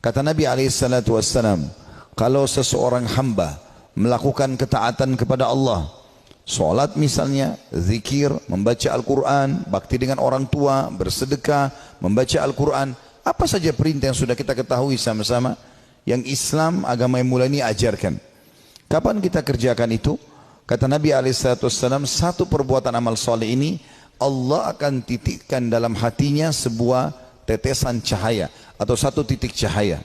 Kata Nabi SAW, kalau seseorang hamba melakukan ketaatan kepada Allah, sholat misalnya, zikir, membaca Al-Quran, bakti dengan orang tua, bersedekah, membaca Al-Quran, apa saja perintah yang sudah kita ketahui sama-sama, yang Islam agama yang mulai ini ajarkan. Kapan kita kerjakan itu? Kata Nabi SAW, satu perbuatan amal soleh ini Allah akan titikkan dalam hatinya sebuah tetesan cahaya atau satu titik cahaya.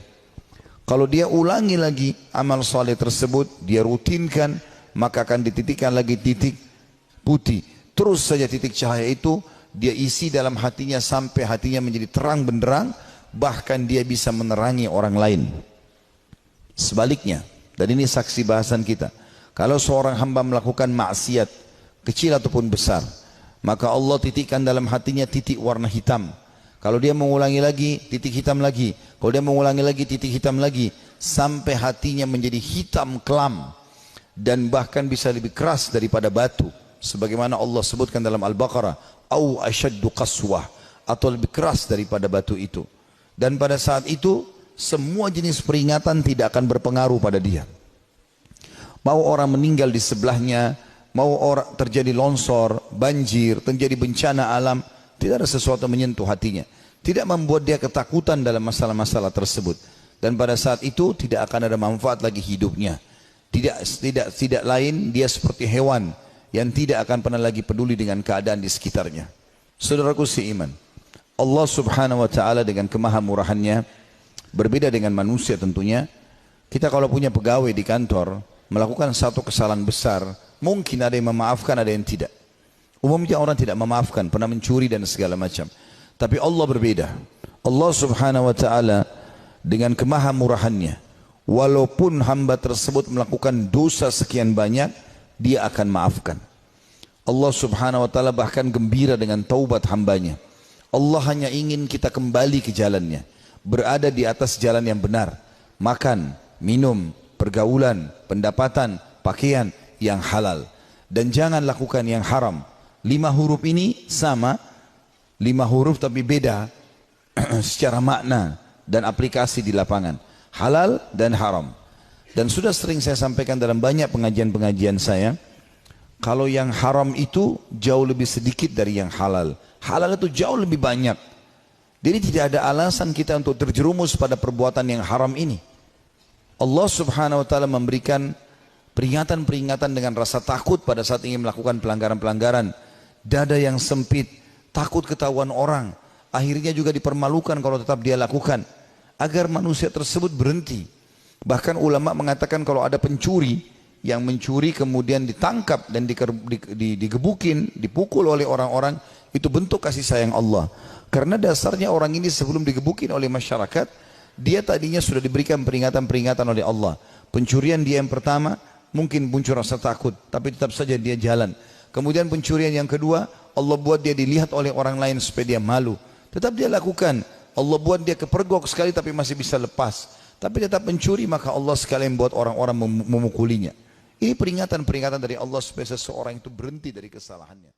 Kalau dia ulangi lagi amal soleh tersebut, dia rutinkan, maka akan dititikkan lagi titik putih. Terus saja titik cahaya itu dia isi dalam hatinya sampai hatinya menjadi terang benderang, bahkan dia bisa menerangi orang lain. Sebaliknya, dan ini saksi bahasan kita, kalau seorang hamba melakukan maksiat kecil ataupun besar, maka Allah titikkan dalam hatinya titik warna hitam. Kalau dia mengulangi lagi, titik hitam lagi. Kalau dia mengulangi lagi, titik hitam lagi. Sampai hatinya menjadi hitam kelam. Dan bahkan bisa lebih keras daripada batu. Sebagaimana Allah sebutkan dalam Al-Baqarah. Au asyaddu qaswah. Atau lebih keras daripada batu itu. Dan pada saat itu, semua jenis peringatan tidak akan berpengaruh pada dia. Mau orang meninggal di sebelahnya, mau orang terjadi longsor, banjir, terjadi bencana alam, tidak ada sesuatu menyentuh hatinya. Tidak membuat dia ketakutan dalam masalah-masalah tersebut. Dan pada saat itu tidak akan ada manfaat lagi hidupnya. Tidak lain dia seperti hewan yang tidak akan pernah lagi peduli dengan keadaan di sekitarnya. Saudaraku seiman, Allah Subhanahu wa taala dengan kemahamurahannya berbeda dengan manusia tentunya. Kita kalau punya pegawai di kantor melakukan satu kesalahan besar, mungkin ada yang memaafkan, ada yang tidak. Umumnya orang tidak memaafkan, pernah mencuri dan segala macam. Tapi Allah berbeda. Allah Subhanahu wa taala dengan kemahamurahannya, walaupun hamba tersebut melakukan dosa sekian banyak, dia akan maafkan. Allah Subhanahu wa taala bahkan gembira dengan taubat hambanya. Allah hanya ingin kita kembali ke jalannya, berada di atas jalan yang benar, makan, minum, pergaulan, pendapatan, pakaian yang halal, dan jangan lakukan yang haram. 5 huruf ini sama, 5 huruf tapi beda secara makna dan aplikasi di lapangan. Halal dan haram. Dan sudah sering saya sampaikan dalam banyak pengajian-pengajian saya, kalau yang haram itu jauh lebih sedikit dari yang halal. Halal itu jauh lebih banyak. Jadi tidak ada alasan kita untuk terjerumus pada perbuatan yang haram ini. Allah Subhanahu wa taala memberikan peringatan-peringatan dengan rasa takut pada saat ingin melakukan pelanggaran-pelanggaran. Dada yang sempit, takut ketahuan orang, akhirnya juga dipermalukan kalau tetap dia lakukan, agar manusia tersebut berhenti. Bahkan ulama mengatakan kalau ada pencuri yang mencuri kemudian ditangkap dan digebukin, dipukul oleh orang-orang, itu bentuk kasih sayang Allah. Karena dasarnya orang ini sebelum digebukin oleh masyarakat, dia tadinya sudah diberikan peringatan-peringatan oleh Allah. Pencurian dia yang pertama mungkin muncul rasa takut, tapi tetap saja dia jalan. Kemudian pencurian yang kedua, Allah buat dia dilihat oleh orang lain supaya dia malu. Tetap dia lakukan. Allah buat dia kepergok sekali tapi masih bisa lepas. Tapi tetap mencuri, maka Allah sekalian buat orang-orang memukulinya. Ini peringatan-peringatan dari Allah supaya seseorang itu berhenti dari kesalahannya.